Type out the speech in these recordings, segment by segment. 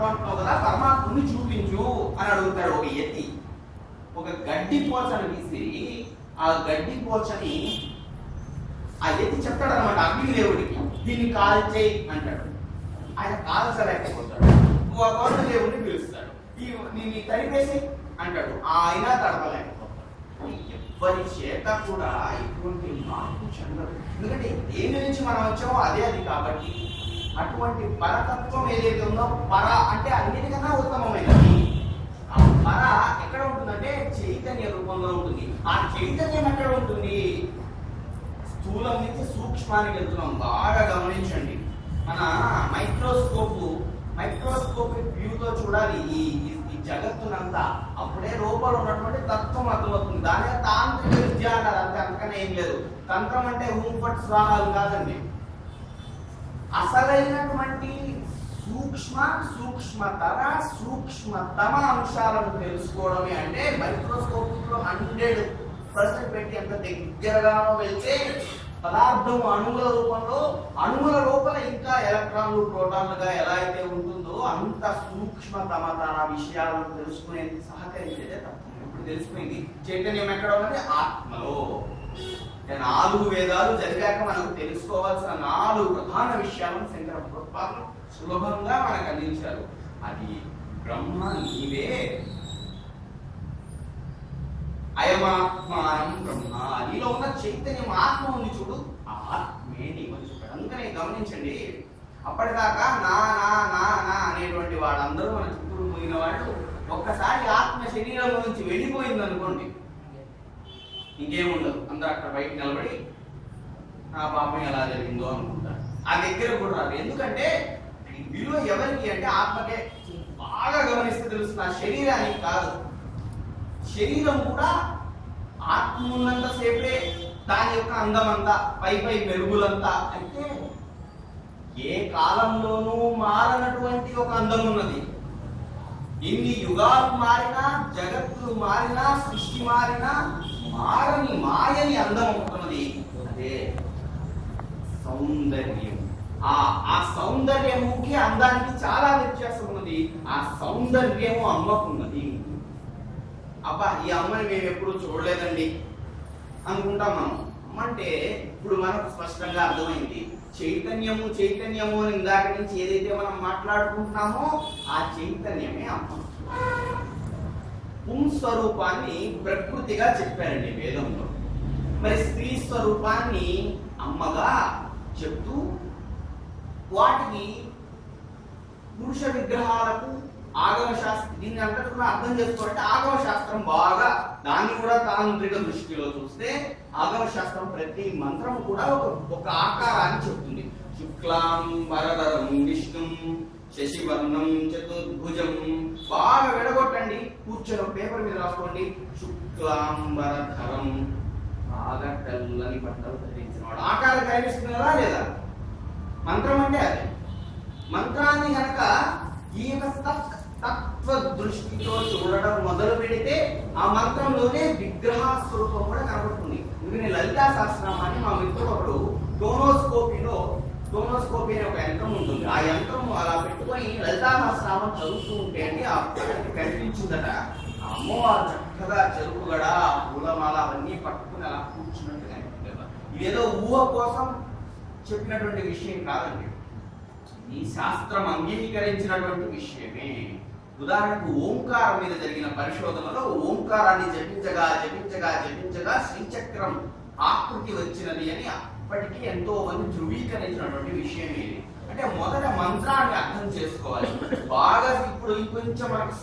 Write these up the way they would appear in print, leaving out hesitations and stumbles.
పరమాత్ముడు అంటున్నావు కదా, పరమాత్ముడిని చూపించు అని అడుగుతాడు ఒక యతి. ఒక గడ్డి పోచని విసిరి ఆ గడ్డి పోచని ఆ యతి చెప్తాడు అనమాట అగ్నిదేవుడికి, దీన్ని కాల్చేయి అంటాడు. ఆయన కాల్చలేకపోతాడు. వరుణదేవుడిని పిలుస్తాడు, దీన్ని తడిపేసి అంటాడు, ఆయన తడపలేకపోతాడు. ఎవరి చేత కూడా ఇటువంటి మార్పు చెందదు. ఎందుకంటే దేని నుంచి మనం వచ్చామో అదే అది కాబట్టి. అటువంటి పరతత్వం ఏదైతే ఉందో, పర అంటే అన్నిటికన్నా ఉత్తమమైనది. ఆ పర ఎక్కడ ఉంటుందంటే చైతన్య రూపంలో ఉంటుంది. ఆ చైతన్యం ఎక్కడ ఉంటుంది? స్థూలం నుంచి సూక్ష్మానికి వెళ్తున్నాం. బాగా గమనించండి. మన మైక్రోస్కోపిక్ వ్యూతో చూడాలి ఈ జగత్తునంతా. అప్పుడే లోపల ఉన్నటువంటి తత్వం అర్థమవుతుంది. దాని తాంత్రిక విద్య అంటారు, అంతే, అంతకనే ఏం లేదు. తంత్రం అంటే హూంపట్ స్వాహాలు కాదండి. అసలైనటువంటి సూక్ష్మతమ అంశాలను తెలుసుకోవడమే అంటే మైక్రోస్కోప్ లో 100% పెట్టి ఎంత దగ్గరగానో వెళ్తే పదార్థం అణువుల లోపల ఇంకా ఎలక్ట్రాన్లు ప్రోటాన్లుగా ఎలా అయితే ఉంటుందో అంత సూక్ష్మతమ విషయాలను తెలుసుకునేందుకు సహకరించేదే తత్వం. ఇప్పుడు తెలిసిపోయింది చైతన్యం ఎక్కడ ఉన్నది? ఆత్మలో. 4 వేదాలు జరిగాక మనకు తెలుసుకోవాల్సిన 4 ప్రధాన విషయాలను శంకర భగవత్పాదులు సులభంగా మనకు అందించారు. అది బ్రహ్మ నీవే, అయమాత్మానం బ్రహ్మ, నీలో ఉన్న చైతన్యం ఆత్మ ఉంది చూడు, ఆ ఆత్మే నీవని చెప్పాడు. అందుకని గమనించండి, అప్పటిదాకా నా నా నా నా అనేటువంటి వాళ్ళందరూ మన చుట్టూ పోయిన వాళ్ళు ఒక్కసారి ఆత్మ శరీరం నుంచి వెళ్ళిపోయింది అనుకోండి, ఇంకేముండదు. అందరూ అక్కడ బయట నిలబడి నా పాపం ఎలా జరిగిందో అనుకుంటారు. ఆ దగ్గర కూడా రాదు. ఎందుకంటే విలువ ఎవరికి అంటే ఆత్మకే. బాగా గమనిస్తే తెలుస్తుంది, ఆ శరీరానికి కాదు. శరీరం కూడా ఆత్మ ఉన్నంత సేపే దాని యొక్క అందమంతా, పై మెరుగులంతా. అయితే ఏ కాలంలోనూ మారనటువంటి ఒక అందం ఉన్నది. ఎన్ని యుగాలు మారినా, జగత్తులు మారినా, సృష్టి మారినా మారని మాయని అందం ఉంటున్నది. అదే సౌందర్యం. ఆ సౌందర్యముకి అందానికి చాలా వ్యత్యాసం ఉన్నది. ఆ సౌందర్యము అమ్మకున్నది. అబ్బా, ఈ అమ్మని మేము ఎప్పుడు చూడలేదండి అనుకుంటాం మనం. అమ్మంటే ఇప్పుడు మనకు స్పష్టంగా అర్థమైంది. చైతన్యము అని ఇందాక నుంచి ఏదైతే మనం మాట్లాడుకుంటున్నామో ఆ చైతన్యమే అమ్మ. పుంస్వరూపాన్ని ప్రకృతిగా చెప్పారండి వేదంలో. మరి స్త్రీ స్వరూపాన్ని అమ్మగా చెప్తూ వాటికి పురుష విగ్రహాలకు ఆగమ శాస్త్రం, దీన్ని అంతా కూడా అర్థం చేసుకోవాలంటే ఆగమ శాస్త్రం బాగా దాన్ని కూడా తాంత్రిక దృష్టిలో చూస్తే ఆగమ శాస్త్రం ప్రతి మంత్రం కూడా ఒక ఆకారాన్ని చెప్తుంది. శుక్లాం వరదరం విష్ణుం శశివర్ణం చతుర్భుజం. బాగా విడగొట్టండి, కూర్చొని పేపర్ మీద రాసుకోండి. శుక్లాంబరధరం, బాగా తెల్లని బట్టలు ధరించిన వాడు. ఆకారం కనిపిస్తుంది కదా లేదా? మంత్రం అంటే అదే. మంత్రాన్ని కనుక ఈ తత్వ దృష్టితో చూడడం మొదలు పెడితే ఆ మంత్రంలోనే విగ్రహ స్వరూపం కూడా కనబడుతుంది. ఎందుకంటే లలితా సహస్రనామాన్ని మా మిత్రుడు ఒకడు డోనోస్కోపీ అనే ఒక యంత్రం ఉంటుంది. ఆ యంత్రం అలా పెట్టుకొని లలితా సహస్రనామం చదువుతూ ఉంటే అండి ఆ కనిపించిందట. అమ్మవారు చక్కగా చెరుకుగడ, పూలమాల అవన్నీ పట్టుకుని అలా కూర్చున్నట్టు కనిపించేది. ఇదేదో ఊహ కోసం చెప్పినటువంటి విషయం కాదండి, ఈ శాస్త్రం అంగీకరించినటువంటి విషయమే. ఉదాహరణకు ఓంకారం మీద జరిగిన పరిశోధనలో ఓంకారాన్ని జపించగా శ్రీచక్రం ఆకృతి వచ్చినది అని అప్పటికీ ఎంతో మంది ధృవీకరించినటువంటి విషయం ఇది. అంటే మొదట మంత్రాన్ని అర్థం చేసుకోవాలి బాగా. ఇప్పుడు ఇంకొంచెం మనకు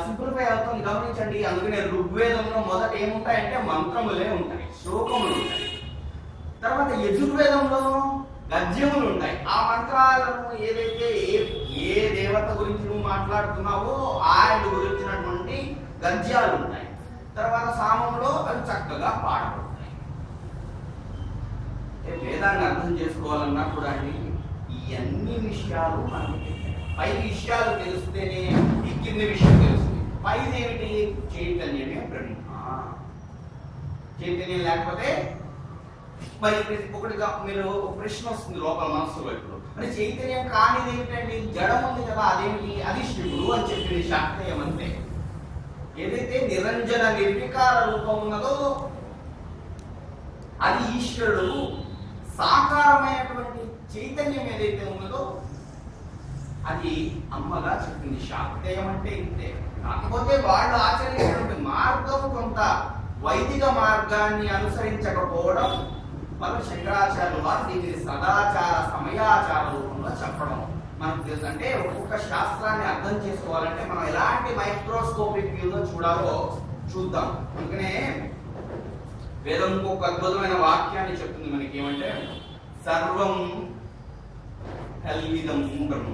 సింప్లిఫై అవుతుంది, గమనించండి. అందుకనే ఋగ్వేదంలో మొదట ఏముంటాయంటే మంత్రములే ఉంటాయి, శ్లోకములు ఉంటాయి. తర్వాత యజుర్వేదంలో గద్యములు ఉంటాయి. ఆ మంత్రాలను ఏదైతే ఏ దేవత గురించి నువ్వు మాట్లాడుతున్నావో ఆయన గురించినటువంటి గద్యాలు ఉంటాయి. తర్వాత సామంలో అవి చక్కగా పాడబడతాయి. వేదాన్ని అర్థం చేసుకోవాలన్నా కూడా ఈ అన్ని విషయాలు మనకి పై విషయాలు తెలిస్తేనే ఈ కింది విషయం తెలుస్తుంది. పైది ఏమిటి? చైతన్యమే బ్రహ్మ. చైతన్యం లేకపోతే మరి ఒకటిగా మీరు ప్రశ్న వస్తుంది లోపల మనస్సులో. ఇప్పుడు మరి చైతన్యం కానిది ఏమిటండి? జడం ఉంది కదా, అదేమిటి? అది శివుడు అని చెప్పింది శాక్తేయం అంతే. ఏదైతే నిరంజన నిర్వికార రూపం ఉన్నదో అది ఈశ్వరుడు. సాకారమైనటువంటి చైతన్యం ఏదైతే ఉన్నదో అది అమ్మగా చెప్పింది. శాక్తేయం అంటే ఇంతే. కాకపోతే వాళ్ళు ఆచరించినటువంటి మార్గం కొంత వైదిక మార్గాన్ని అనుసరించకపోవడం వల్ల శంకరాచార్యులు వారు దీన్ని సదాచార సమయాచార రూపంలో చెప్పడం మనకు తెలుసు. అంటే ఒక్కొక్క శాస్త్రాన్ని అర్థం చేసుకోవాలంటే మనం ఎలాంటి మైక్రోస్కోపిక్ వ్యూలో చూడాలో చూద్దాం. అందుకనే వేదం ఒక అద్భుతమైన వాక్యాన్ని చెప్తుంది మనకి. ఏమంటే సర్వం కల్విదం బ్రహ్మ.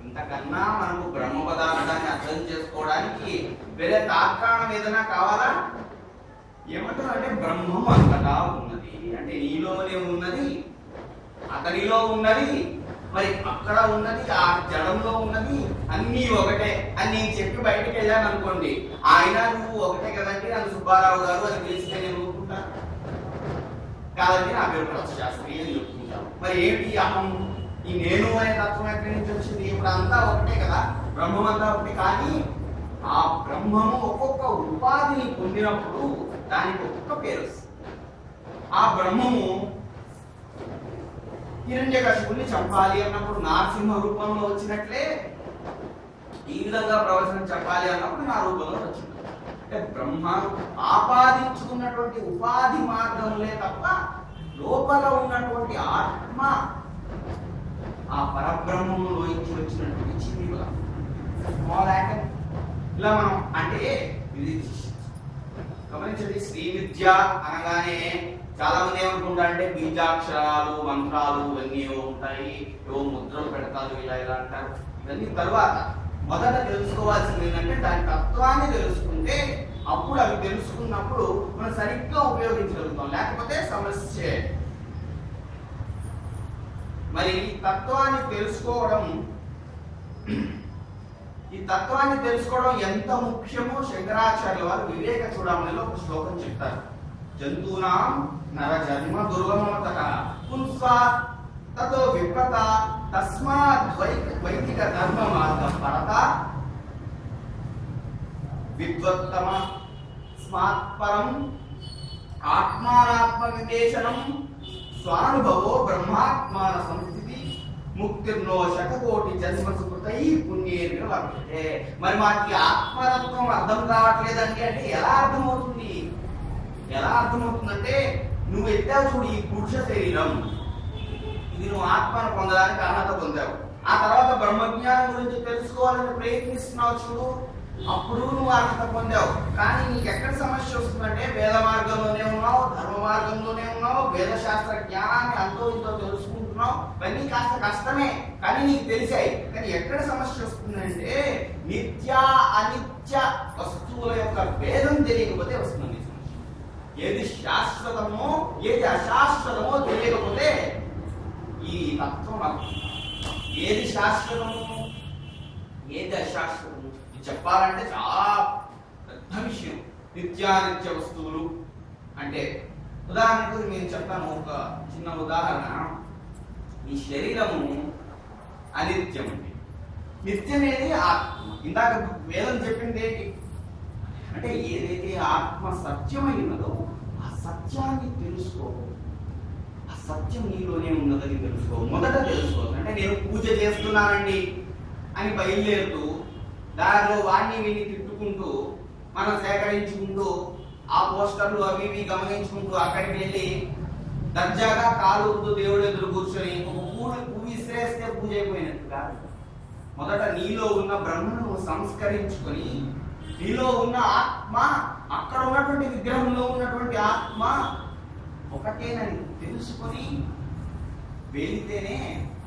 ఇంతకన్నా మనకు బ్రహ్మ పదార్థాన్ని అర్థం చేసుకోవడానికి వేరే తాత్కారణం ఏదైనా కావాలా? ఏమంటారు అంటే బ్రహ్మం అంతటా ఉన్నది అంటే నీలోనే ఉన్నది, అతనిలో ఉన్నది, మరి అక్కడ ఉన్నది, ఆ జడంలో ఉన్నది, అన్నీ ఒకటే అని నేను చెప్పి బయటకు వెళ్ళాను అనుకోండి, ఆయన నువ్వు ఒకటే కదండి నన్ను సుబ్బారావు గారు అని తెలిస్తే నేను ఊరుకుంటాను కాదండి, నా పేరు ప్రొఫెసర్ అని చెప్పుకుంటాను. మరి ఏంటి అహం, ఈ నేను అనే తత్వం ఎక్కడి నుంచి వచ్చింది? ఇప్పుడు అంతా ఒకటే కదా, బ్రహ్మం అంతా ఒకటి. కానీ ఆ బ్రహ్మము ఒక్కొక్క ఉపాధిని పొందినప్పుడు దానికి ఒక్కొక్క పేరు వస్తుంది. ఆ బ్రహ్మము హిరణ్యకశిపుని చంపాలి అన్నప్పుడు నారసింహ రూపంలో వచ్చినట్లే ఈ విధంగా ప్రవచనం చెప్పాలి అన్నప్పుడు నా రూపంలో వచ్చింది. అంటే బ్రహ్మ ఆపాదించుకున్నటువంటి ఉపాధి మార్గంలే తప్ప లోపల ఉన్నటువంటి ఆత్మ ఆ పరబ్రహ్మంలో నుంచి వచ్చినటువంటి చిన్న స్మాల్ యాటమ్. ఇలా మనం అంటే ఇది గమనించండి. శ్రీ విద్య అనగానే చాలా మంది ఏమనుకుంటారంటే బీజాక్షరాలు మంత్రాలు ఇవన్నీ ఏవో ఉంటాయి, ఏవో ముద్రలు పెడతారు, ఇలా ఇలా అంటారు. ఇవన్నీ తర్వాత మొదట తెలుసుకోవాల్సింది ఏంటంటే దాని తత్వాన్ని తెలుసుకుంటే అప్పుడు అవి తెలుసుకున్నప్పుడు మనం సరిగ్గా ఉపయోగించగలుగుతాం, లేకపోతే సమస్య. మరి ఈ తత్వాన్ని తెలుసుకోవడం ఎంత ముఖ్యమో శంకరాచార్యుల వారు వివేక చూడమనిలో ఒక శ్లోకం చెప్తారు. జంతువునాం నర జన్మ దుర్గమతః పుంసా తతో విప్రత తస్మాత్ వైదిక ధర్మ మార్గ పరత విద్వత్తమ స్మాత్ పరం ఆత్మానాత్మ వివేచనం స్వానుభవో బ్రహ్మాత్మాన సంస్థితి ముక్తిర్నో శతకోటి జన్మ సుకృతై పుణ్యేన లభ్యతే. మరి మాకు ఆత్మతత్వం అర్థం కావట్లేదండి అంటే ఎలా అర్థమవుతుంది? ఎలా అర్థమవుతుందంటే నువ్వు ఎత్తావు చూడు ఈ పురుష శరీరం, ఇది నువ్వు ఆత్మను పొందడానికి అర్హత పొందావు. ఆ తర్వాత బ్రహ్మజ్ఞానం గురించి తెలుసుకోవాలని ప్రయత్నిస్తున్నావు చూడు, అప్పుడు నువ్వు అర్హత పొందావు. కానీ నీకు ఎక్కడ సమస్య వస్తుందంటే వేద మార్గంలోనే ఉన్నావు, ధర్మ మార్గంలోనే ఉన్నావు, వేదశాస్త్ర జ్ఞానాన్ని అంతో ఇంతో తెలుసుకుంటున్నావు, ఇవన్నీ కాస్త కష్టమే కానీ నీకు తెలిసాయి. కానీ ఎక్కడ సమస్య వస్తుందంటే నిత్య అనిత్య వస్తువుల యొక్క భేదం తెలియకపోతే వస్తుంది సమస్య. ఏది శాశ్వతమో ఏది అశాశ్వతమో తెలియకపోతే ఈ తత్వం ఏది శాశ్వతము ఏది అశాశ్వతము చెప్పాలంటే చాలా పెద్ద విషయం. నిత్యానిత్య వస్తువులు అంటే ఉదాహరణకు నేను చెప్తాను ఒక చిన్న ఉదాహరణ. ఈ శరీరము అనిత్యం అండి, నిత్యమేది ఆత్మ. ఇందాక వేదం చెప్పింది ఏంటి అంటే ఏదైతే ఆత్మ సత్యమైనదో ఆ సత్యాన్ని తెలుసుకో, ఆ సత్యం నీలోనే ఉన్నదని తెలుసుకో. మొదట తెలుసుకోవచ్చు అంటే నేను పూజ చేస్తున్నానండి అని బయలుదేరుతూ దారిలో వాడిని వీడిని తిట్టుకుంటూ మనం సేకరించుకుంటూ ఆ పోస్టర్లు అవి ఇవి గమనించుకుంటూ అక్కడికి వెళ్ళి దర్జాగా కాలు దేవుడు ఎదురు కూర్చొని ఒక పువ్వు విసిరేస్తే పూజ అయిపోయినట్టు కాదు. మొదట నీలో ఉన్న బ్రహ్మను సంస్కరించుకొని నీలో ఉన్న ఆత్మ అక్కడ ఉన్నటువంటి విగ్రహంలో ఉన్నటువంటి ఆత్మ ఒకటేనని తెలుసుకొని వెళితేనే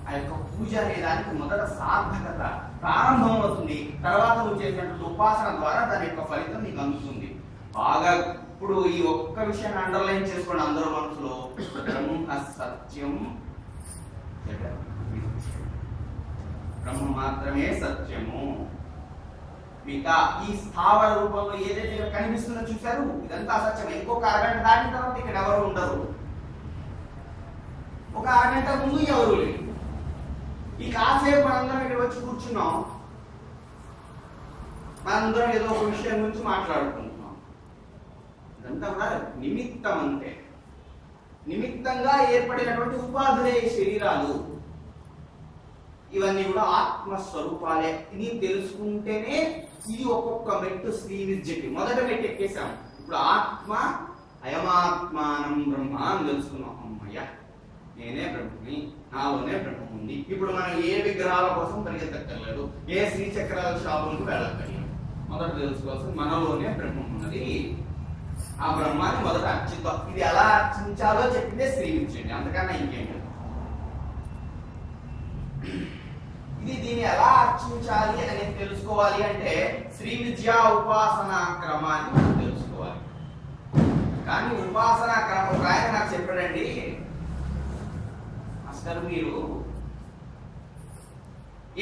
ఆ యొక్క పూజ అనే దానికి మొదట సార్థకత ప్రారంభం అవుతుంది. తర్వాత నువ్వు చేసినటువంటి ఉపాసన ద్వారా దాని యొక్క ఫలితం నీకు అందుతుంది. బాగా ఇప్పుడు ఈ ఒక్క విషయాన్ని అండర్లైన్ చేసుకోండి అందరూ మనసులో. బ్రహ్మ సత్యం, బ్రహ్మ మాత్రమే సత్యము. మిగతా ఈ స్థావర రూపంలో ఏదైతే కనిపిస్తుందో చూశారు ఇదంతా అసత్యం. ఇంకొక అరగంట దాటిన తర్వాత ఇక్కడ ఎవరు ఉండరు. ఒక అరగంట ముందు ఎవరు లేరు. ఈ కాసేపు మనందరం ఇక్కడ వచ్చి కూర్చున్నాం, మనందరం ఏదో ఒక విషయం గురించి మాట్లాడుకుంటున్నాం. ఇదంతా కూడా నిమిత్తం అంటే నిమిత్తంగా ఏర్పడినటువంటి ఉపాధులే శరీరాలు. ఇవన్నీ కూడా ఆత్మస్వరూపాలే. ఇది తెలుసుకుంటేనే ఇది ఒక్కొక్క మెట్టు శ్రీ విద్యకి మొదట మెట్టు ఎక్కేసాం. ఇప్పుడు ఆత్మ అయమాత్మానం బ్రహ్మ అని తెలుసుకున్నాం. అమ్మయ్య, నేనే బ్రహ్మని, నాలోనే బ్రహ్మం ఉంది. ఇప్పుడు మనం ఏ విగ్రహాల కోసం పరిగెత్తక్కర్లేదు, ఏ శ్రీచక్రాల షాపులకు వెళ్ళక్కర్లేదు. మొదట తెలుసుకోవాల్సింది మనలోనే బ్రహ్మం ఉన్నది. ఆ బ్రహ్మాన్ని మొదట అర్చిద్దాం. ఇది ఎలా అర్చించాలో చెప్పిందే శ్రీ విద్య, అంతకన్నా ఇంకేం లేదు. ఇది దీన్ని ఎలా అర్చించాలి అనేది తెలుసుకోవాలి అంటే శ్రీ విద్యా ఉపాసనా క్రమాన్ని మనం తెలుసుకోవాలి. కానీ ఉపాసనా క్రమం ఒక ఆయన నాకు చెప్పాడండి, అసలు మీరు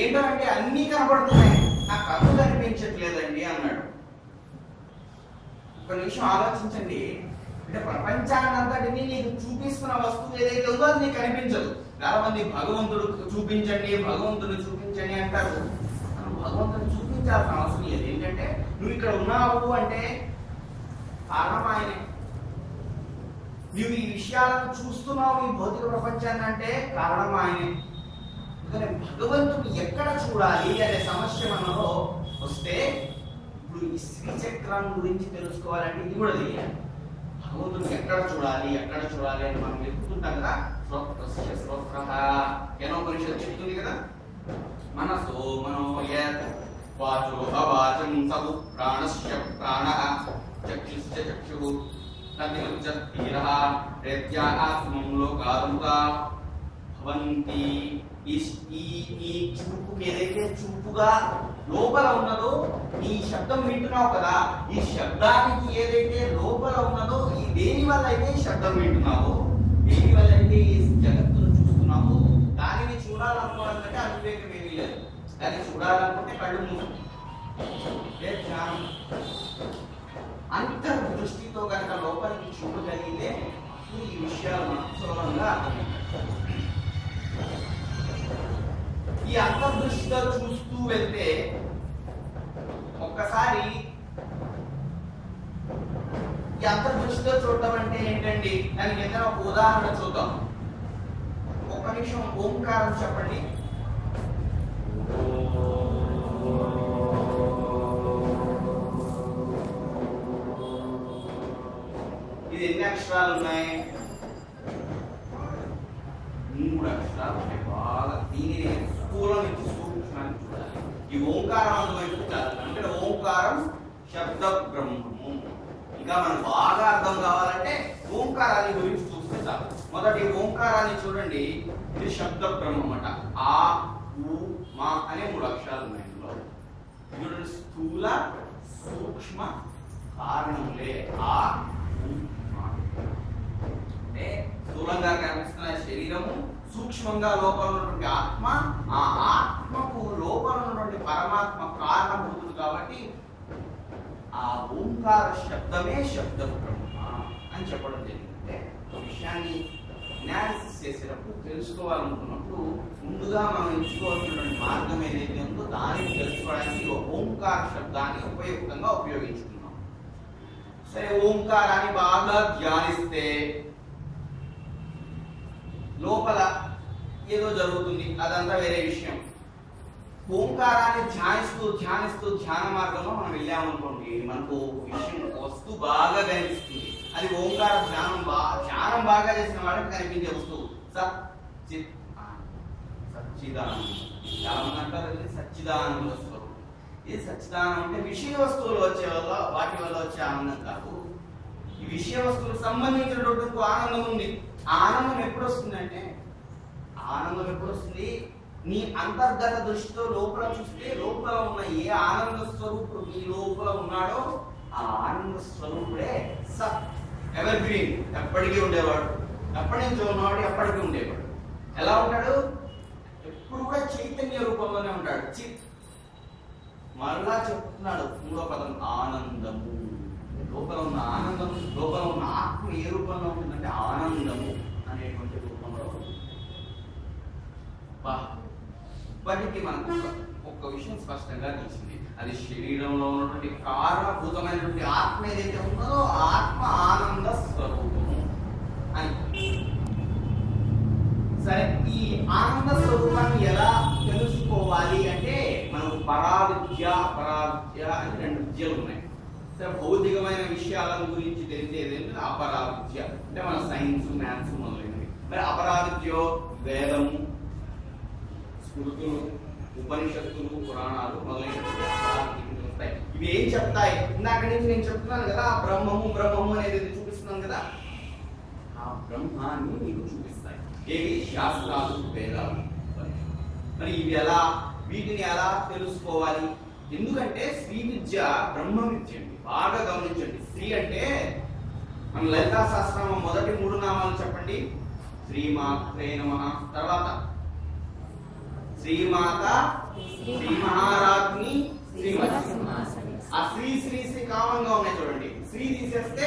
ఏంటంటే అన్ని కనబడుతున్నాయి, నాకు కళ్ళు కనిపించట్లేదండి అన్నాడు. ఒక నిమిషం ఆలోచించండి. అంటే ప్రపంచాన్నంతటిని నీకు చూపిస్తున్న వస్తువు ఏదైతే ఉందో అది నీకు కనిపించదు. చాలా మంది భగవంతుడు చూపించండి, భగవంతుడు చూపించండి అంటారు. మనం భగవంతుడు చూపించాల్సిన అవసరం లేదు. ఏంటంటే నువ్వు ఇక్కడ ఉన్నావు అంటే కారణం ఆయనే. నువ్వు ఈ విషయాలను చూస్తున్నావు ఈ భౌతిక ప్రపంచాన్ని అంటే కారణం ఆయనే. అందుకని భగవంతుడు ఎక్కడ చూడాలి అనే సమస్య మనలో వస్తే ఇప్పుడు ఈ శ్రీచక్రం గురించి తెలుసుకోవాలంటే ఇది కూడా తెలియాలి. భగవంతుడు ఎక్కడ చూడాలి అని మనం వెతుకుతుంటాం కదా. శ్రోత్రః చెప్తుంది కదా, మనసో మనోయత్ వాచో అవాచం సగు ప్రాణస్య ప్రాణః చక్షుశ్చ చక్షుః తదివచ్చ ధీరః రేత్యాస్మం లోకారుతా భవంతి. ఈ చూపు ఏదైతే చూపుగా లోపల ఉన్నదో, ఈ శబ్దం వింటున్నావు కదా, ఈ శబ్దానికి ఏదైతే లోపల ఉన్నదో, ఈ దేని వల్ల అయితే ఈ శబ్దం వింటున్నావు, దేని వల్ల అయితే ఈ జగత్తును చూస్తున్నావు, దానిని చూడాలనుకోవడం కంటే అవివేకం ఏమీ లేదు. దాన్ని చూడాలనుకుంటే కళ్ళు మూసు ధ్యానం అంతర్దృష్టితో కనుక లోపలికి చూడగలిగితే ఈ విషయాలు మనకు సులభంగా అర్థమవుతాయి. ఈ అంతర్దృష్టితో చూస్తూ వెళ్తే ఒక్కసారి ఈ అంతర్దృష్టితో చూడటం అంటే ఏంటండి, దానికి ఏదైనా ఒక ఉదాహరణ చూద్దాం. ఒక్క నిమిషం ఓంకారం చెప్పండి. ఇది ఎన్ని అక్షరాలు ఉన్నాయి? 3 అక్షరాలు ఉన్నాయి. బాగా దీనిని స్థూలం నుంచి సూక్ష్మాన్ని చూడాలి. ఈ ఓంకారం అందువైపు చదవాలి. అంటే ఓంకారం శబ్ద బ్రహ్మము. ఇంకా మనకు బాగా అర్థం కావాలంటే ఓంకారాన్ని గురించి చూస్తే చాలు. మొదటి ఓంకారాన్ని చూడండి, ఇది శబ్ద బ్రహ్మం అట. ఆ ఉ మా అనే 3 అక్షరాలు ఉన్నాయి ఇందులో. చూడండి, స్థూల సూక్ష్మ కారణములే ఆ ఉ మా. అంటే స్థూలంగా కనిపిస్తున్న శరీరము, సూక్ష్మంగా లోపల ఉన్నటువంటి ఆత్మ, ఆ ఆత్మకు లోపల ఉన్నటువంటి పరమాత్మ కారణభూతుడు. కాబట్టి ఆ ఓంకార శబ్దమే శబ్ద బ్రహ్మ అని చెప్పడం జరిగింది. ఒక విషయాన్ని అనాలిసిస్ చేసేటప్పుడు, తెలుసుకోవాలనుకున్నప్పుడు ముందుగా మనం ఎంచుకోవాల్సినటువంటి మార్గం ఏదైతే ఉందో దానిని తెలుసుకోవడానికి ఓంకార శబ్దాన్ని ఉపయుక్తంగా ఉపయోగించుకున్నాం. సరే, ఓంకారాన్ని బాగా ధ్యానిస్తే లోపల ఏదో జరుగుతుంది, అదంతా వేరే విషయం. ఓంకారాన్ని ధ్యానిస్తూ ధ్యాన మార్గంలో మనం వెళ్ళామనుకోండి, మనకు విషయం వస్తువు బాగా కనిపిస్తుంది. అది ఓంకార ధ్యానం బాగా చేసిన వాళ్ళకి కనిపించే వస్తువు సచ్చిదానందం. చాలా మంది అంటారు సచ్చిదానంద స్వరూపం. ఇది సచ్చిదానం అంటే విషయ వస్తువులు వచ్చే వల్ల, వాటి వల్ల వచ్చే ఆనందం కాదు. ఈ విషయ వస్తువులకు సంబంధించినటువంటి ఆనందం ఉంది. ఆనందం ఎప్పుడు వస్తుందంటే, ఆనందం ఎప్పుడు వస్తుంది? నీ అంతర్గత దృష్టితో లోపల చూస్తే లోపల ఉన్న ఏ ఆనంద స్వరూపుడు నీ లోపల ఉన్నాడో ఆ ఆనంద స్వరూపుడే సత్, ఎవర్ గ్రీన్, ఎప్పటికీ ఉండేవాడు. ఎప్పటి నుంచి ఉన్నవాడు ఎప్పటికీ ఉండేవాడు. ఎలా ఉంటాడు? ఎప్పుడు కూడా చైతన్య రూపంలోనే ఉంటాడు. చిత్. మరలా చెప్తున్నాడు 3వ పదం, ఆనందము. లోపల ఉన్న ఆనందం, లోపల ఉన్న ఆత్మ ఏ రూపంలో ఉంటుందంటే ఆనందము అనేటువంటి రూపంలో ఇప్పటికీ మనకు ఒక్క విషయం స్పష్టంగా తెలిసింది, అది శరీరంలో ఉన్నటువంటి కారణభూతమైనటువంటి ఆత్మ ఏదైతే ఉన్నదో ఆత్మ ఆనంద స్వరూపము అని. సరే, ఈ ఆనంద స్వరూపాన్ని ఎలా తెలుసుకోవాలి అంటే మనకు పరావిద్య అపరావిద్య అని రెండు విద్యలు ఉన్నాయి. సరే, భౌతికమైన విషయాల గురించి తెలిసేది అపరావిద్య అంటే మన సైన్స్ మ్యాథ్స్ మొదలైనవి. మరి అపరావిద్యో వేదము, స్మృతులు, ఉపనిషత్తులు, పురాణాలు మొదలైనవి వస్తాయి. ఇవి ఏం చెప్తాయి? ఇందాక నుంచి నేను చెప్తున్నాను కదా, బ్రహ్మము బ్రహ్మము అనేది చూపిస్తున్నాను కదా, ఆ బ్రహ్మాన్ని నీకు చూపిస్తాయి. ఏవి? శాస్త్రాలు, వేదాలు. మరి ఇవి ఎలా, వీటిని ఎలా తెలుసుకోవాలి? ఎందుకంటే శ్రీ విద్య బ్రహ్మ విద్య అండి. బాగా గమనించండి. శ్రీ అంటే మన లలితా సహస్రనామం మొదటి 3 నామాలు చెప్పండి. శ్రీమాత్రే నమః, తర్వాత శ్రీమాత, శ్రీ మహారాజ్ని, శ్రీమతి. ఆ శ్రీ శ్రీ శ్రీ కామన్ గా ఉన్నాయి చూడండి. శ్రీ తీసేస్తే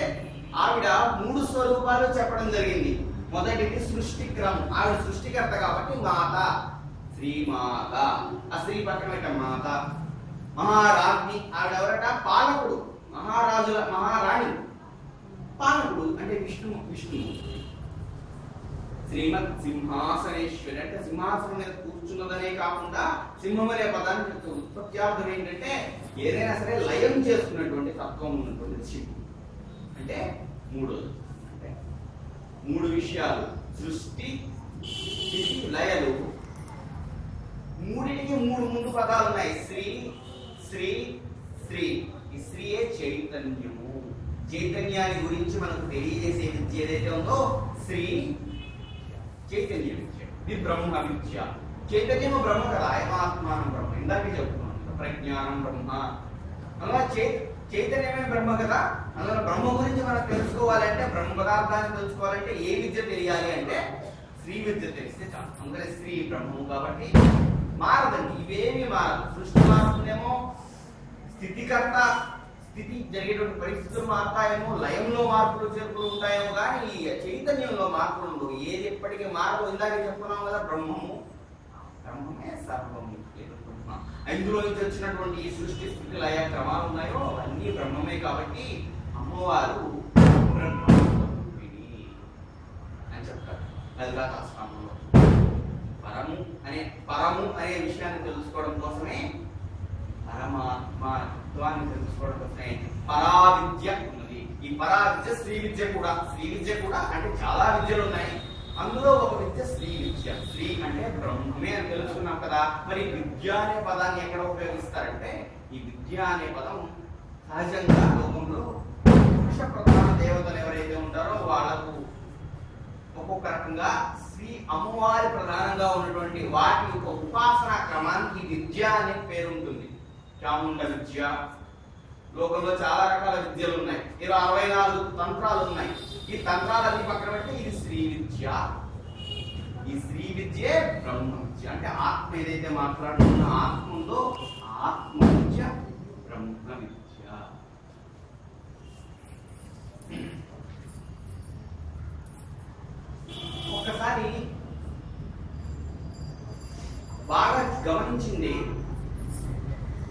ఆవిడ 3 స్వరూపాలు చెప్పడం జరిగింది. మొదటిది సృష్టి క్రమం, ఆవిడ సృష్టికర్త కాబట్టి మాత, శ్రీమాత. ఆ శ్రీ పక్కన పెట్ట మాత. మహారాజ్ని, ఆవిడ ఎవరట? పాలకుడు, మహారాజుల మహారాణి. పాలకుడు అంటే విష్ణువు. శ్రీమత్ సింహాసనేశ్వరి అంటే సింహాసనం మీద కూర్చున్నదనే కాకుండా సింహం అనే పదానికి ఉత్పత్త్యార్థం ఏంటంటే ఏదైనా సరే లయం చేసుకున్నటువంటి తత్వం ఉన్నటువంటి శివుడు. అంటే మూడోది అంటే 3 విషయాలు, సృష్టి, స్థితి, లయలు. మూడింటికి 3 ముందు పదాలు ఉన్నాయి. శ్రీ, శ్రీ, శ్రీ. ఈ శ్రీయే చైతన్యము. చైతన్యాన్ని గురించి మనకు తెలియజేసే విద్య ఏదైతే ఉందో శ్రీ చైతన్య విద్య. ఇది బ్రహ్మ విద్య. చైతన్యము బ్రహ్మ కదా, అయమాత్మానం బ్రహ్మ. ఇందాకే చెప్తున్నాను, ప్రజ్ఞానం బ్రహ్మ. అలా చైతన్యమే బ్రహ్మ కదా. అందులో బ్రహ్మ గురించి మనం తెలుసుకోవాలంటే, బ్రహ్మ పదార్థాన్ని తెలుసుకోవాలంటే ఏ విద్య తెలియాలి అంటే శ్రీ విద్య తెలిస్తే చాలు. అందుకనే శ్రీ బ్రహ్మము కాబట్టి మారదండి, ఇవేమి మారదు. సృష్టి మారుతుందేమో, స్థితికర్త, స్థితి జరిగేటువంటి పరిస్థితులు మారుతాయేమో, లయంలో మార్పులు చేర్పులు ఉంటాయేమో, కానీ ఈ చైతన్యంలో మార్పులు ఉండవు. ఏది ఎప్పటికీ మారదు. ఇందాక చెప్పుకున్నాం కదా, బ్రహ్మము, బ్రహ్మమే సర్వము. ఇందులో నుంచి వచ్చినటువంటి ఈ సృష్టి స్థితి లయ క్రమాలు ఉన్నాయో అవన్నీ బ్రహ్మమే కాబట్టి అమ్మవారు బ్రహ్మస్వరూపిణి అని చెప్తారు లలితా సహస్రనామంలో. పరము అనే విషయాన్ని తెలుసుకోవడం కోసమే, పరమాత్మత్వాన్ని తెలుసుకోవడం కోసమే పరావిద్య ఉన్నది. ఈ పరావిద్య శ్రీ విద్య కూడా. శ్రీ విద్య కూడా అంటే చాలా విద్యలు ఉన్నాయి, అందులో ఒక విద్య శ్రీ విద్య. శ్రీ అంటే బ్రహ్మమే అని తెలుసుకున్నాం కదా. మరి విద్య అనే పదాన్ని ఎక్కడ ఉపయోగిస్తారంటే, ఈ విద్య అనే పదం సహజంగా లోకంలో పురుష ప్రధాన దేవతలు ఎవరైతే ఉంటారో వాళ్ళకు ఒక్కొక్క రకంగా శ్రీ అమ్మవారి ప్రధానంగా ఉన్నటువంటి వాటి యొక్క ఉపాసనా క్రమానికి విద్య అనే పేరు ఉంటుంది. చాముండ విద్య, లోకంలో చాలా రకాల విద్యలు ఉన్నాయి. 64 తంత్రాలు ఉన్నాయి. ఈ తంత్రాలన్నీ పక్కన పెట్టి ఇది శ్రీ విద్య. ఈ శ్రీ విద్యే బ్రహ్మ విద్య. అంటే ఆత్మ ఏదైతే మాట్లాడుతున్న ఆత్మ ఉందో ఆత్మ విద్య బ్రహ్మ విద్య. ఒక్కసారి బాగా గమనించింది,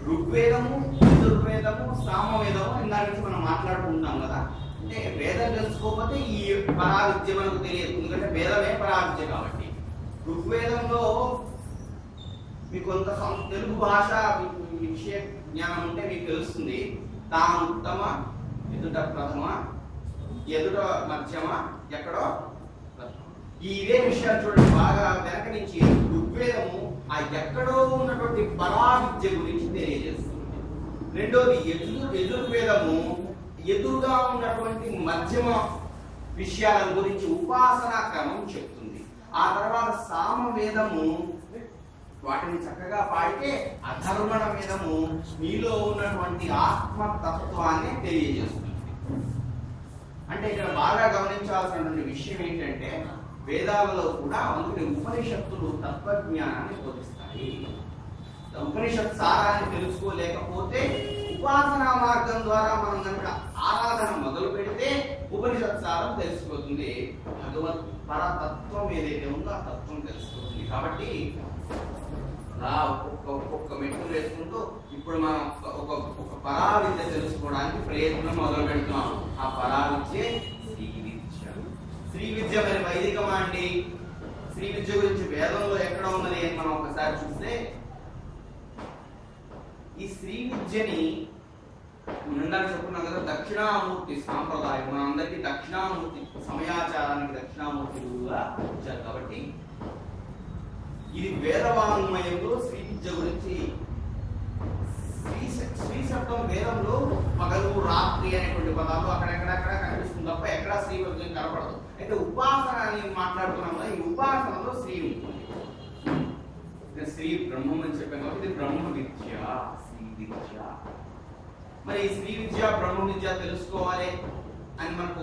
ఋగ్వేదము, యజుర్వేదము, సామవేదము ఇందాక నుంచి మనం మాట్లాడుకుంటున్నాం కదా. అంటే వేదం తెలుసుకోకపోతే ఈ పరావిద్య మనకు తెలియదు, ఎందుకంటే వేదమే పరావిద్య కాబట్టి. ఋగ్వేదంలో మీకు కొంత తెలుగు భాష విషయ జ్ఞానం ఉంటే మీకు తెలుస్తుంది. తాను ఉత్తమ, ఎదుట ప్రథమ, ఎదుట మధ్యమ, ఎక్కడో ఇవే విషయాలు చూడండి. బాగా వెనక నుంచి ఋగ్వేదము ఆ ఎక్కడో ఉన్నటువంటి పరావిద్య గురించి తెలియజేస్తుంది. రెండోది యజుర్వేదము ఎదురుగా ఉన్నటువంటి మధ్యమ విషయాల గురించి ఉపాసనా క్రమం చెప్తుంది. ఆ తర్వాత సామవేదము వాటిని చక్కగా పాడితే, అధర్వణ వేదము మీలో ఉన్నటువంటి ఆత్మతత్వాన్ని తెలియజేస్తుంది. అంటే ఇక్కడ బాగా గమనించాల్సినటువంటి విషయం ఏంటంటే, వేదాలలో కూడా అందుకని ఉపనిషత్తులు తత్వజ్ఞానాన్ని బోధిస్తాయి. ఉపనిషత్ సారాన్ని తెలుసుకోలేకపోతే ఉపాసనా మార్గం ద్వారా మనం కనుక ఆరాధన మొదలు పెడితే ఉపనిషత్ సారం తెలిసిపోతుంది. భగవత్ పరతత్వం ఏదైతే ఉందో ఆ తత్వం తెలిసిపోతుంది. కాబట్టి అలా ఒక్కొక్క మెట్టు వేసుకుంటూ ఇప్పుడు మనం ఒక పరా విద్య తెలుసుకోవడానికి ప్రయత్నం మొదలు పెడుతున్నాం. ఆ పరా విద్య శ్రీ విద్య. శ్రీ విద్య మరి వైదికమా అండి? శ్రీ విద్య గురించి వేదంలో ఎక్కడ ఉన్నది అని మనం ఒకసారి చూస్తే, ఈ శ్రీ విద్యని ఇందాక చెప్పుకున్నాం కదా, దక్షిణామూర్తి సాంప్రదాయం. మన అందరికీ దక్షిణామూర్తి సమయాచారానికి దక్షిణామూర్తి గురువుగా ఇచ్చారు. కాబట్టి ఇది వేదవాంగ్మయంలో శ్రీ విద్య గురించి శ్రీ శబ్దం వేదంలో పగలు రాత్రి అనేటువంటి పదాలు అక్కడెక్కడెక్కడ కనిపిస్తుంది తప్ప ఎక్కడ శ్రీ విద్య కనపడదు. అయితే ఉపాసన అని మాట్లాడుతున్నాం కదా, ఈ ఉపాసనలో శ్రీ ఉంటుంది. శ్రీ బ్రహ్మం అని చెప్పాను కాబట్టి ఇది బ్రహ్మ విద్య, శ్రీ విద్య. మరి శ్రీ విద్య బ్రహ్మ విద్య తెలుసుకోవాలి అని మనకు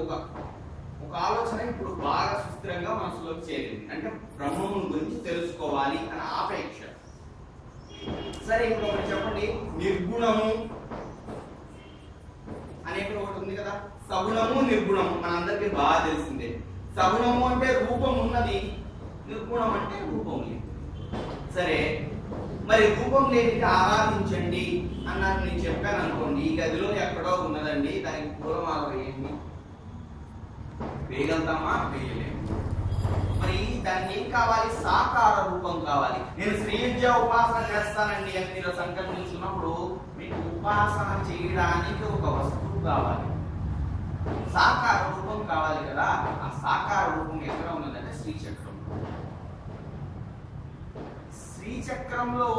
ఒక ఆలోచన ఇప్పుడు బాగా సుస్థిరంగా మనసులోకి చేరింది. అంటే బ్రహ్మము గురించి తెలుసుకోవాలి అని ఆపేక్ష. సరే, ఇంకొకటి చెప్పండి. నిర్గుణము అనేటువంటి ఒకటి ఉంది కదా, సగుణము నిర్గుణము మనందరికీ బాగా తెలిసిందే. సగుణము అంటే రూపం ఉన్నది, నిర్గుణం అంటే రూపం లేదు. సరే, మరి రూపం లేనిది ఆరాధించండి అన్నాను నేను చెప్పాను అనుకోండి, ఈ గదిలో ఎక్కడో ఉన్నదండి, దానికి పూలమాల వేయండి, వేయగలుగుతామా? వేయలేము. మరి దానికి ఏం కావాలి? సాకార రూపం కావాలి. నేను శ్రీ విద్య ఉపాసన చేస్తానండి అని మీరు సంకల్పించుకున్నప్పుడు మీకు ఉపాసన చేయడానికి ఒక వస్తువు కావాలి, సాకార రూపం కావాలి కదా. ఆ సాకార రూపం ఎక్కడ ఉన్నదంటే శ్రీచక్రం. శ్రీచక్రంలో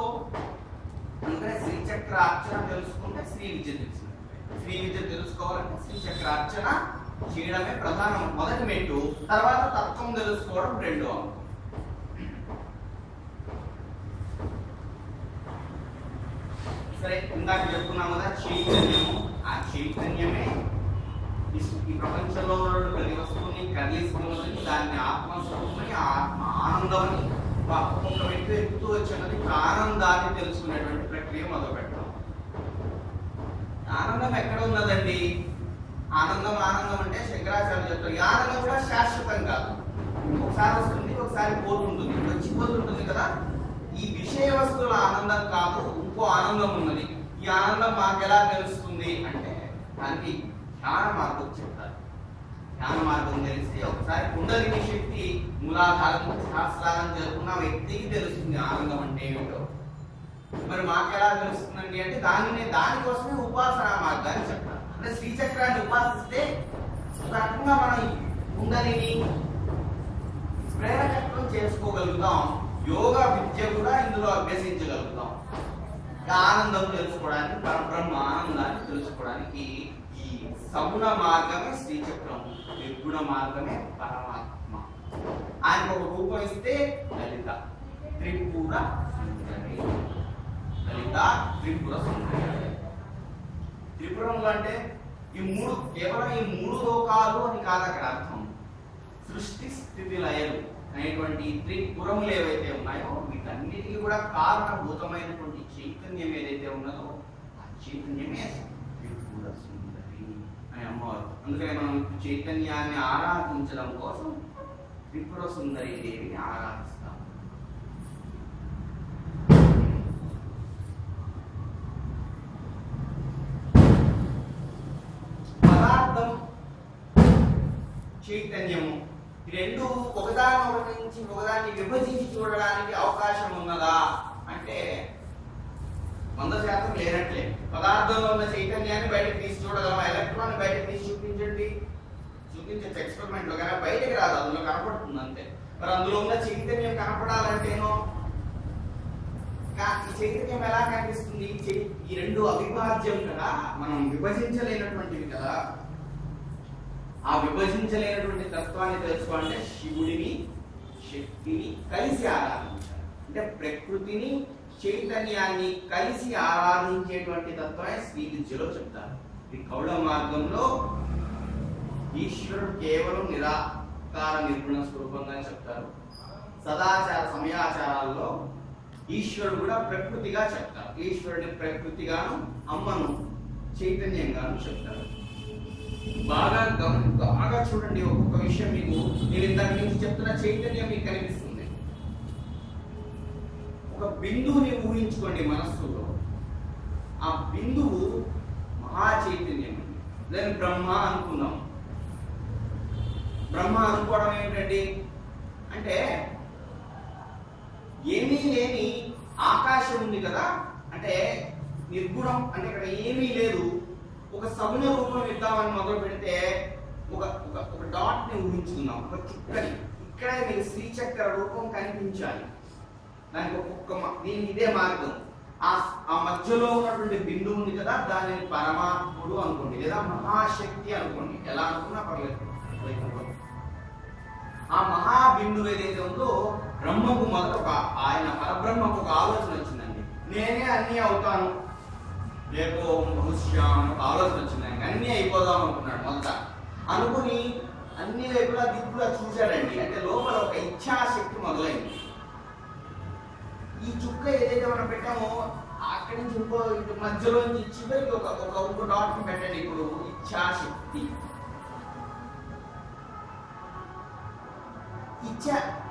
అందుకనే శ్రీచక్ర అర్చన తెలుసుకుంటే శ్రీ విద్య తెలుసు. శ్రీ విద్య తెలుసుకోవాలంటే శ్రీచక్ర అర్చన చేయడమే ప్రధానం, మొదటి మెట్టు. తర్వాత తత్వం తెలుసుకోవడం రెండో అంశం. సరే, ఇందాక చెప్పుకున్నాం కదా చైతన్యము. ఆ చైతన్యమే ఈ ప్రపంచంలో ప్రతి వస్తువుని కదిలిస్తున్నది, దాన్ని ఆత్మస్వరూపమని, ఆత్మ ఆనందమని ఒక్కొక్క వ్యక్తి ఎక్కుతూ వచ్చినది ఆనందాన్ని తెలుసుకునేటువంటి ప్రక్రియ మొదలు పెట్టడం. ఆనందం ఎక్కడ ఉన్నదండి? ఆనందం అంటే శంకరాచార్య చెప్తారు, ఈ ఆనందం కూడా శాశ్వతం కాదు. ఒకసారి వస్తుంది, ఒకసారి పోతుంటుంది, వచ్చిపోతుంటుంది కదా. ఈ విషయ వస్తువుల ఆనందం కాదు, ఇంకో ఆనందం ఉన్నది. ఈ ఆనందం మాకు ఎలా తెలుస్తుంది అంటే దానికి ధ్యాన మార్గం చెప్తారు. ధ్యాన మార్గం తెలిసి ఒకసారి కుండలిని శక్తి మూలాధారం సహస్రాలను జరుపుకున్న వ్యక్తికి తెలుస్తుంది ఆనందం అంటే ఏమిటో. మరి మాకు ఎలా తెలుస్తుందండి అంటే దానికోసమే ఉపాసన మార్గాన్ని చెప్తారు. అంటే శ్రీచక్రాన్ని ఉపాసిస్తే ఒక రకంగా మనం కుండలిని ప్రేరకత్వం చేసుకోగలుగుతాం. యోగా విద్య కూడా ఇందులో అభ్యసించగలుగుతాం. ఆనందం తెలుసుకోవడానికి, పరబ్రహ్మ ఆనందాన్ని తెలుసుకోవడానికి ఈ సగుణ మార్గమే శ్రీచక్రం, నిర్గుణ మార్గమే పరమాత్మ. ఆయనకు ఒక రూపం ఇస్తే లలిత త్రిపుర సుందరి. లలిత త్రిపుర సుందరి. త్రిపురములు అంటే ఈ మూడు, కేవలం ఈ మూడు లోకాలు అని కాదు అక్కడ అర్థం. సృష్టి స్థితి లయలు అనేటువంటి త్రిపురములు ఏవైతే ఉన్నాయో వీటన్నిటికీ కూడా కారణభూతమైనటువంటి చైతన్యం ఏదైతే ఉన్నదో ఆ చైతన్యమే త్రిపుర సుందరి అని అమ్మవారు. అందుకని మనం చైతన్యాన్ని ఆరాధించడం కోసం త్రిపుర సుందరి దేవిని ఆరాధిస్తాం. పదార్థం, చైతన్యము, ఈ రెండు ఒకదాని నుంచి ఒకదాన్ని విభజించి చూడడానికి అవకాశం ఉన్నదా అంటే 100% లేనట్లే. పదార్థంలో ఉన్న చైతన్యాన్ని బయటకు తీసి చూడగలం, ఎలక్ట్రాన్ బయటకు తీసి చూపించే ఎక్స్పెరిమెంట్ లో, కానీ బయటకు రాదు, అందులో కనపడుతుంది అంతే. మరి అందులో ఉన్న చైతన్యం కనపడాలంటేనో ఈ చైతన్యం ఎలా కనిపిస్తుంది? ఈ రెండు అవిభాజ్యం కదా, మనం విభజించలేనటువంటివి కదా. ఆ విభజించలేనటువంటి తత్వాన్ని తెలుసుకోవాలంటే శివుడిని శక్తిని కలిసి ఆరాధించాలి. అంటే ప్రకృతిని చైతన్యాన్ని కలిసి ఆరాధించేటువంటి తత్వమే శ్రీ విద్యలో చెప్తారు. ఈ కౌళ మార్గంలో ఈశ్వరుడు కేవలం నిరాకార నిర్గుణ స్వరూపంగా చెప్తారు. సదాచార సమయాచారాల్లో ఈశ్వరుడు కూడా ప్రకృతిగా చెప్తారు. ఈశ్వరుడిని ప్రకృతిగాను, అమ్మను చైతన్యంగాను చెప్తారు. బాగా చూడండి, ఒక్కొక్క విషయం మీకు నేను ఇంతకు నుంచి చెప్తున్న చైతన్యం మీకు కనిపిస్తుంది. ఒక బిందువుని ఊహించుకోండి మనస్సులో. ఆ బిందువు మహా చైతన్యం, దాన్ని బ్రహ్మ అనుకుందాం. బ్రహ్మ అనుకోవడం ఏంటండి అంటే ఏమీ లేని ఆకాశం ఉంది కదా, అంటే నిర్గుణం, అంటే ఇక్కడ ఏమీ లేదు. ఒక సగుణ రూపం ఇద్దామని మొదలు పెడితే ఒక డాట్ ని ఊహించుకుందాం, ఒక చుక్కని. ఇక్కడే మీకు శ్రీచక్ర రూపం కనిపించాలి. దానికి దీనికి ఇదే మార్గం. ఆ మధ్యలో ఉన్నటువంటి బిందువు ఉంది కదా, దానిని పరమాత్ముడు అనుకోండి, లేదా మహాశక్తి అనుకోండి, ఎలా అనుకున్నా పర్లేదు. ఆ మహాబిందువు ఏదైతే ఉందో బ్రహ్మకు మొదట ఆయన పరబ్రహ్మకు ఒక ఆలోచన వచ్చిందండి. నేనే అన్నీ అవుతాను, రేపో బహుశ్యాం ఒక ఆలోచన వచ్చింది. అన్నీ అయిపోదాం అనుకున్నాడు మొదట. అనుకుని అన్ని వైపులా దిక్కులా చూశాడండి. అంటే లోపల ఒక ఇచ్ఛాశక్తి మొదలైంది. ఈ చుక్క ఏదైతే మనం పెట్టామో అక్కడి నుంచి ఇంకో మధ్యలో చివరికి ఒక డాట్ పెట్టండి. ఇప్పుడు ఇచ్ఛాశక్తి, ఇచ్చ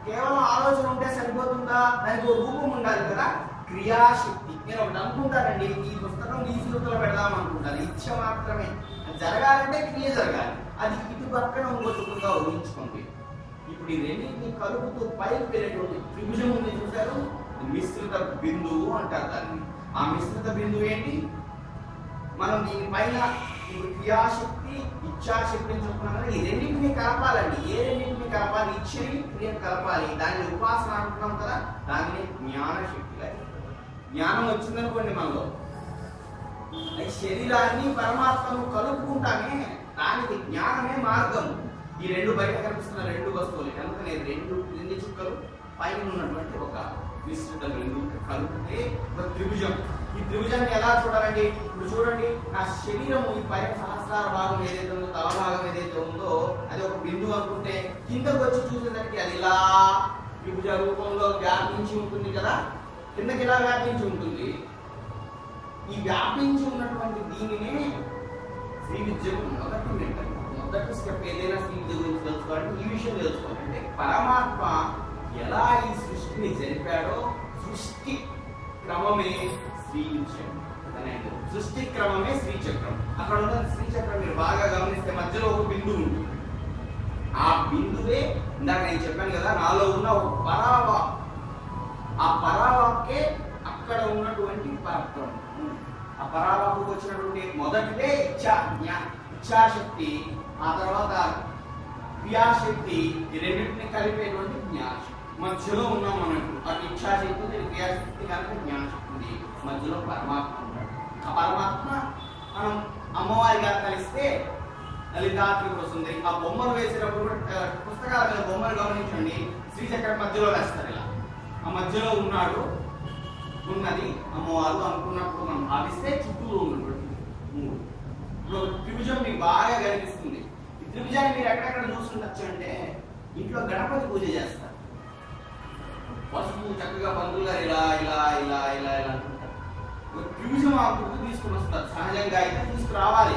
కేవలం ఆలోచన ఉంటే సరిపోతుందా? దానికి ఒక రూపం ఉండాలి కదా, క్రియాశక్తి. నేను ఒకటి అనుకుంటానండి, ఈ పుస్తకం తీసుకులో పెడదాం అనుకుంటాను, ఇచ్చ మాత్రమే. జరగాలంటే క్రియ జరగాలి. అది ఇటు పక్కన ఇంకొకటిగా ఊహించుకోండి. ఇప్పుడు ఈ రెండింటిని కలుపుతూ పైకి వెళ్ళేటువంటి త్రిభుజం ఉంది చూశారు, మిశ్రిత బిందువు అంటారు దాన్ని. ఆ మిశ్రిత బిందువు ఏంటి? మనం దీనిపైన ఇప్పుడు క్రియాశక్తి ఇచ్ఛాశక్తి అని చెప్పుకున్నాం కదా, ఈ రెండింటిని కలపాలండి. ఏ రెండింటిని కలపాలి? ఇచ్చని క్రియను కలపాలి. దాన్ని ఉపాసన అనుకున్నాం కదా, దాన్ని జ్ఞానశక్తిగా. జ్ఞానం వచ్చిందనుకోండి మనలో, శరీరాన్ని పరమాత్మను కలుపుకుంటామే, దానికి జ్ఞానమే మార్గం. ఈ రెండు బయట కనిపిస్తున్న రెండు వస్తువులు కనుక రెండు చుక్కలు పైన ఉన్నటువంటి ఒక విస్తృత బిందువు కలిపితే ఒక త్రిభుజం. ఈ త్రిభుజాన్ని ఎలా చూడాలండి? ఇప్పుడు చూడండి, నా శరీరము ఈ పైన సహస్రార భాగం ఏదైతే ఉందో, తల భాగం ఏదైతే ఉందో, అది ఒక బిందువు అనుకుంటే కిందకు వచ్చి చూసేసరికి అది ఇలా త్రిభుజ రూపంలో వ్యాపించి ఉంటుంది కదా, కిందకి ఇలా వ్యాపించి ఉంటుంది. ఈ వ్యాపించి ఉన్నటువంటి దీనినే శ్రీ విద్య మొదటి స్టెప్. ఏదైనా శ్రీ విద్య గురించి తెలుసుకోవాలంటే ఈ విషయం తెలుసుకోవాలి. అంటే పరమాత్మ ఎలా ఈ సృష్టిని జరిపాడో, సృష్టి క్రమమే శ్రీ విద్య. సృష్టి క్రమమే శ్రీచక్రం. అక్కడ ఉన్న శ్రీచక్రం మీరు బాగా గమనిస్తే మధ్యలో ఒక బిందువు ఉంటుంది. ఆ బిందువే ఇందాక నేను చెప్పాను కదా, నాలో ఉన్న ఒక పరావాక్. ఆ పరావాక్కే అక్కడ ఉన్నటువంటి పరబ్రహ్మ. ఆ పరావాకు వచ్చినటువంటి మొదటిదే ఇచ్ఛాశక్తి, ఆ తర్వాత క్రియాశక్తి. ఈ రెండింటిని కలిపేటువంటి జ్ఞానశక్తి. మధ్యలో ఉన్నాం మనం. అటు ఇచ్ఛాశక్తి ఉంది, క్రియాశక్తి కనుక జ్ఞానశక్తి. మధ్యలో పరమాత్మ ఉంటాడు. ఆ పరమాత్మ మనం అమ్మవారిగా కలిస్తే లలితాత్రిపుర సుందరి. ఆ బొమ్మలు వేసేటప్పుడు పుస్తకాల మీద బొమ్మలు గమనించండి, శ్రీచక్రం మధ్యలో వేస్తారు. ఇలా ఆ మధ్యలో ఉన్నాడు, ఉన్నది అమ్మవారు అనుకున్నప్పుడు మనం భావిస్తే చుట్టూరు ఉన్నటువంటి మూడు. ఇప్పుడు త్రిభుజం మీకు బాగా కనిపిస్తుంది. ఈ త్రిభుజాన్ని మీరు ఎక్కడెక్కడ చూస్తుండొచ్చు అంటే, ఇంట్లో గణపతి పూజ చేస్తారు. పసుపు చక్కగా బంధువులు ఇలా ఇలా ఇలా ఇలా ఇలా అనుకుంటారు. ఒక త్రిభుజం ఆ గుర్తు తీసుకుని వస్తారు. సహజంగా అయితే తీసుకురావాలి.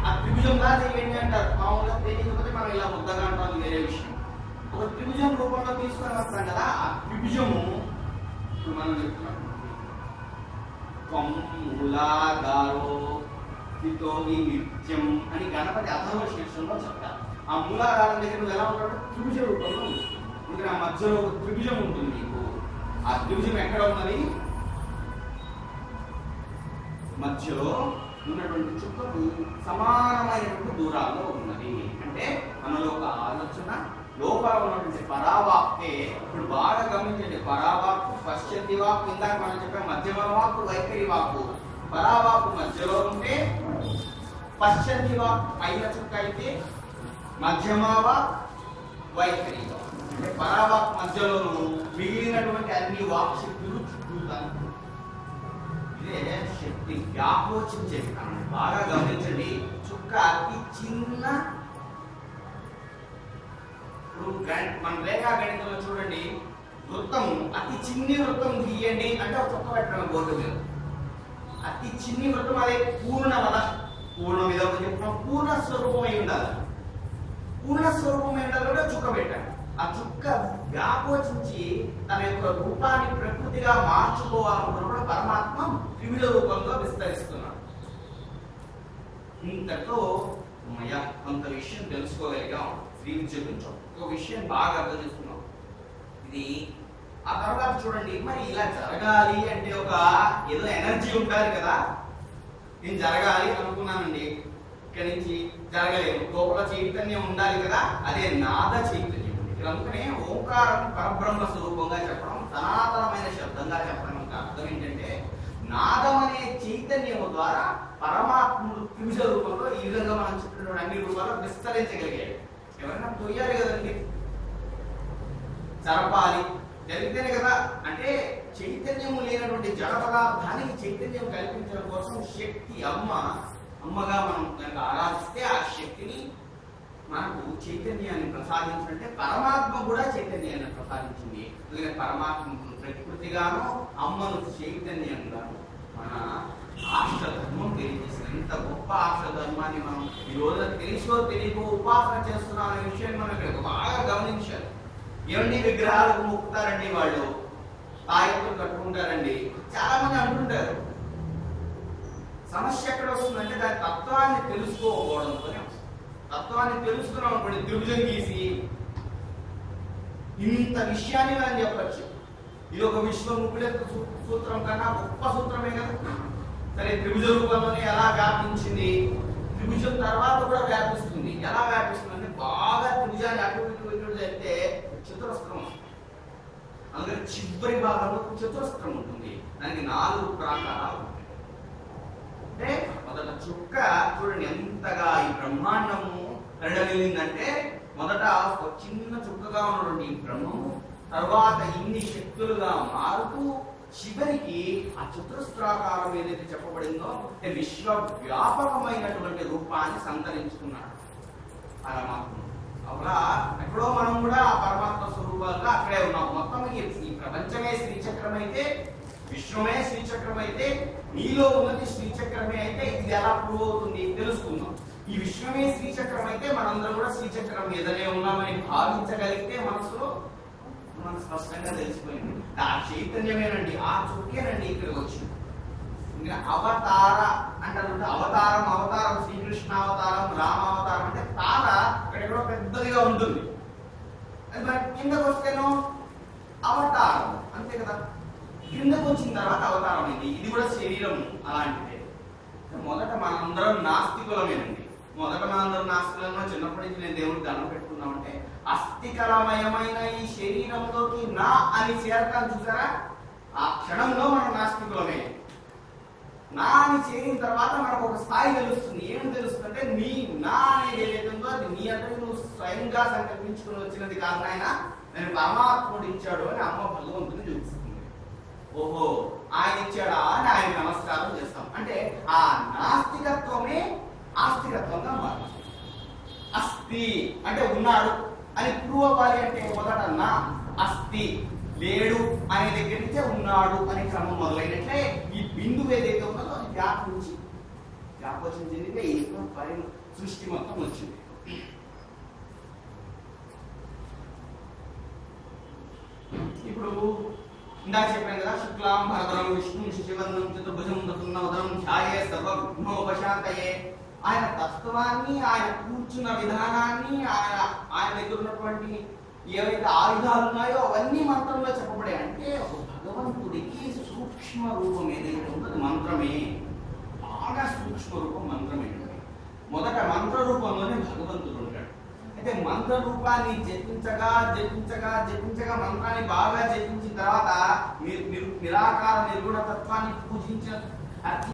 ఆ త్రిభుజం దాకా ఏంటి అంటారు, మామూలుగా తెలియకపోతే మనం ఇలా ముద్దగా అంటాం, వేరే విషయం. ఒక త్రిభుజం రూపంలో తీసుకొని వస్తాం కదా, ఆ త్రిభుజము ఇప్పుడు మనం చెప్తున్నాం మూలాధారో స్థితోని నిత్యం అని గణపతి అథర్వ శీర్షంలో చెప్తారు. ఆ మూలాధారం దగ్గర నువ్వు ఎలా ఉంటాడు? త్రిభుజ రూపంలో ఉంటుంది. అందుకని ఆ మధ్యలో ఒక త్రిభుజం ఉంటుంది నీకు. ఆ త్రిభుజం ఎక్కడ ఉన్నది? మధ్యలో ఉన్నటువంటి చుక్కకు సమానమైనటువంటి దూరాల్లో ఉన్నది. అంటే మనలో ఒక ఆలోచన, లోపల ఉన్నటువంటి పరావాక్తే. ఇప్పుడు బాగా గమనించండి, పరావాక్కు, పశ్చంతి వాక్కు, ఇందాక మనం చెప్పాం మధ్యమ వాక్కు, వైఖరి వాక్కు. పరావాక్కు మధ్యలో ఉంటే, పశ్చంతి వాక్కు పైన చుక్క అయితే, మధ్యమ వాక్, వైఖరి వాక్. అంటే పరావాక్ మధ్యలోను, మిగిలినటువంటి అన్ని వాక్ శక్తులు చుట్టూతాను. ఇదే శక్తి వ్యాపోచించే విధానం. బాగా గమనించండి, చుక్క అతి చిన్న. మన రేఖా గణితంలో చూడండి, వృత్తము అతి చిన్ని వృత్తం గీయండి అంటే ఒక చుక్క పెట్టడం బోర్డు మీద. అతి చిన్ని వృత్తం అదే పూర్ణమద. పూర్ణమిదం చెప్తున్నాం, పూర్ణ స్వరూపమై ఉండాలి. పూర్ణ స్వరూపమై ఉండాలి కూడా చుక్క పెట్టాను. ఆ చుక్క వ్యాపోచించి తన యొక్క రూపాన్ని ప్రకృతిగా మార్చుకోవాలనుకున్నప్పుడు పరమాత్మ త్రివిధ రూపంలో విస్తరిస్తున్నాడు. ఇంతతో కొంత విషయం తెలుసుకోగలిగాం శ్రీ విద్య గురించి. ఒక విషయం బాగా అర్థం చేసుకున్నాం. ఇది ఆ తర్వాత చూడండి, మరి ఇలా జరగాలి అంటే ఒక ఏదో ఎనర్జీ ఉండాలి కదా. నేను జరగాలి అనుకున్నానండి, ఇక్కడి నుంచి జరగలేదు, లోపల చైతన్యం ఉండాలి కదా, అదే నాద చైతన్యం. ఇక్కడ అందుకనే ఓంకారం పరబ్రహ్మ స్వరూపంగా చెప్పడం, సనాతనమైన శబ్దంగా చెప్పడం యొక్క అర్థం ఏంటంటే నాదం అనే చైతన్యము ద్వారా పరమాత్ముడు త్రిభుజ రూపంలో ఈ విధంగా మనం చెప్పినటువంటి అన్ని రూపాల్లో విస్తరించగలిగాడు. ఎవరైనా తొయ్యాలి కదండి, జరపాలి, జరిగితేనే కదా. అంటే చైతన్యము లేనటువంటి జడ పదార్థానికి చైతన్యం కల్పించడం కోసం శక్తి అమ్మగా మనం కనుక ఆరాధిస్తే ఆ శక్తిని మనకు చైతన్యాన్ని ప్రసాదించినట్టే పరమాత్మ కూడా చైతన్యాన్ని ప్రసాదించింది. అందుకని పరమాత్మ ప్రకృతిగాను అమ్మను చైతన్యంగాను మన ఆష్టధర్మం తెలియజేసిన ఇంత గొప్ప ఆష్టధర్మాన్ని మనం ఈ రోజు తెలుసో తెలియకో ఉపాసన చేస్తున్నాం అనే విషయాన్ని మనం ఇక్కడ బాగా గమనించాలి. ఏమండి విగ్రహాలకు మొక్కుతారండి, వాళ్ళు తాయెత్తులు కట్టుకుంటారండి, చాలా మంది అంటుంటారు. సమస్య ఎక్కడ వస్తుందంటే దాని తత్వాన్ని తెలుసుకోకపోవడంతోనే వస్తుంది. తత్వాన్ని తెలుసుకున్నాం అనుకోండి, త్రిభుజం గీసి ఇంత విషయాన్ని మనం చెప్పచ్చు. ఇది ఒక విశ్వముఖులెత్త సూత్రం కన్నా గొప్ప సూత్రమే కదా. సరే, త్రిభుజ రూపంలోనే ఎలా వ్యాపించింది, త్రిభుజం తర్వాత కూడా వ్యాపిస్తుంది. ఎలా వ్యాపిస్తుంది అంటే బాగా త్రిభుజాన్ని అటు ఇటు అయితే చతురస్రం. అందుకని చివరి భాగంలో చతురస్రం ఉంటుంది. దానికి 4 ప్రాకారాలు ఉంటాయి. అంటే మొదట చుక్క చూడండి ఎంతగా ఈ బ్రహ్మాండము వెళ్ళిందంటే, మొదట ఒక చిన్న చుక్కగా ఉన్నటువంటి ఈ బ్రహ్మము తర్వాత ఇన్ని శక్తులుగా మారుతూ చివరికి ఆ చతురస్రాకారం ఏదైతే చెప్పబడిందో విశ్వవ్యాపకమైనటువంటి రూపాన్ని సంతరించుకున్నాడు పరమాత్మ. అలా ఎక్కడో మనం కూడా ఆ పరమాత్మ స్వరూపాలుగా అక్కడే ఉన్నాం. మొత్తం ఈ ప్రపంచమే శ్రీచక్రం అయితే, విశ్వమే శ్రీచక్రం అయితే, నీలో ఉన్నది శ్రీచక్రమే అయితే ఇది ఎలా ప్రూవ్ అవుతుంది తెలుసుకుందాం. ఈ విశ్వమే శ్రీచక్రం అయితే మనందరం కూడా శ్రీచక్రం మీదనే ఉన్నామని భావించగలిగితే మనసులో మనకు స్పష్టంగా తెలిసిపోయింది. ఆ చైతన్యమేనండి, ఆ చుక్కేనండి ఇక్కడికి వచ్చింది. ఇంకా అవతార అంటారు, అవతారం శ్రీకృష్ణ అవతారం, రామ అవతారం అంటే తార ఎక్కడెక్కడో పెద్దదిగా ఉంటుంది. అది మరి కిందకు వస్తేనో అవతారం అంతే కదా. కిందకు వచ్చిన తర్వాత అవతారం అయింది. ఇది కూడా శరీరం అలాంటిదే. మొదట మనందరం నాస్తికులమేనండి. చిన్నప్పటి నుంచి నేను దేవుడికి దండం పెట్టుకున్నామంటే అస్థికలమయమైన ఈ శరీరంలోకి నా అని చేరతాను చూసారా, ఆ క్షణంలో మనం నాస్తికులమే. నా అని చేరిన తర్వాత మనకు ఒక స్థాయి తెలుస్తుంది. ఏమి తెలుస్తుంది అంటే నీ నా అనేది ఏదైతుందో అది నీ అంటే నువ్వు స్వయంగా సంకల్పించుకుని వచ్చినది కాదు నాయన, నేను పరమాత్ముడు ఇచ్చాడు అని అమ్మ భగవంతుని చూపిస్తుంది. ఓహో ఆయన ఇచ్చాడా అని ఆయన నమస్కారం చేస్తాం. అంటే ఆ నాస్తికత్వమే ఆస్తికత్వంగా మారుతుంది. అస్థి అంటే ఉన్నాడు అని ప్రూవ్ అవ్వాలి అంటే మొదట నా అస్థి లేడు అనే దగ్గర నుంచే ఉన్నాడు అనే క్రమం మొదలైనట్లే ఈ బిందువు ఏదైతే ఉన్నదో అది వ్యాపించింది. ఈ సృష్టి మొత్తం వచ్చింది. ఇప్పుడు ఇందాక చెప్పాను కదా, శుక్లాం భరతరం విష్ణు శశివర్ణం చతుర్భుజం దతున్నవదనం ఛాయే సర్వవిఘ్నోపశాంతయే. ఆయన తత్వాన్ని, ఆయన కూర్చున్న విధానాన్ని, ఆయన దగ్గర ఉన్నటువంటి ఏవైతే ఆయుధాలు ఉన్నాయో అవన్నీ మంత్రంలో చెప్పబడే. అంటే భగవంతుడికి సూక్ష్మ రూపం ఏదైతే ఉందో అది మంత్రమే. బాగా సూక్ష్మ రూపం మంత్రమే. మొదట మంత్ర రూపంలోనే భగవంతుడు ఉంటాడు. అయితే మంత్ర రూపాన్ని జపించగా మంత్రాన్ని బాగా జపించిన తర్వాత నిరాకార నిర్గుణ తత్వాన్ని పూజించిన